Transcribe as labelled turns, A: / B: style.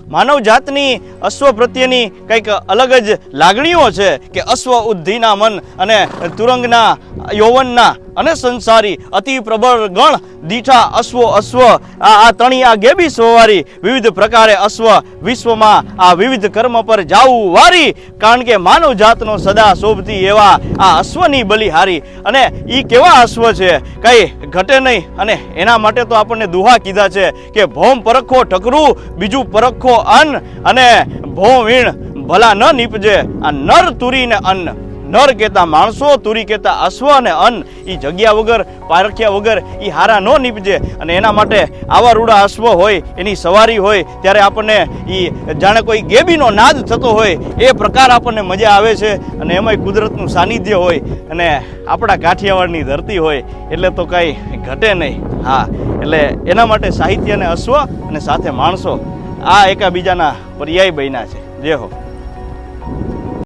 A: માનવ જાતની અશ્વ પ્રત્યેની કંઈક અલગ જ લાગણીઓ છે કે અશ્વ ઉદ્ધિના મન અને તુરંગના યૌવનના અને સંસારી અતિ પ્રબળ ગણ દીઠા અશ્વ આ તણી આ ગેબી સવારી વિવિધ પ્રકારે અશ્વ વિશ્વમાં આ વિવિધ કર્મ પર જાવું વારી કારણ કે માનવ જાતનો સદા શોભતી એવા આ અશ્વની બલિહારી અને એ કેવા અશ્વ છે કંઈ ઘટે નહીં અને એના માટે તો આપણને દુહા કીધા છે કે ભોમ પરખો ઠકરું બીજું પરખો અન્ન અને ભો વીણ ભલા ન નીપજે આ નર તુરી ને અન્ન નર કહેતા માણસો તુરી કહેતા અશ્વ અને અન્ન એ જગ્યા વગર પારખ્યા વગર એ હારા ન નીપજે અને એના માટે આવા રૂડા અશ્વ હોય એની સવારી હોય ત્યારે આપણને એ જાણે કોઈ ગેબીનો નાદ થતો હોય એ પ્રકાર આપણને મજા આવે છે અને એમાંય કુદરતનું સાનિધ્ય હોય અને આપણા કાઠિયાવાડની ધરતી હોય એટલે તો કાંઈ ઘટે નહીં. હા, એટલે એના માટે સાહિત્ય અને અશ્વ અને સાથે માણસો આ એકાબીજાના પર્યાય બન્યા છે. જય હો.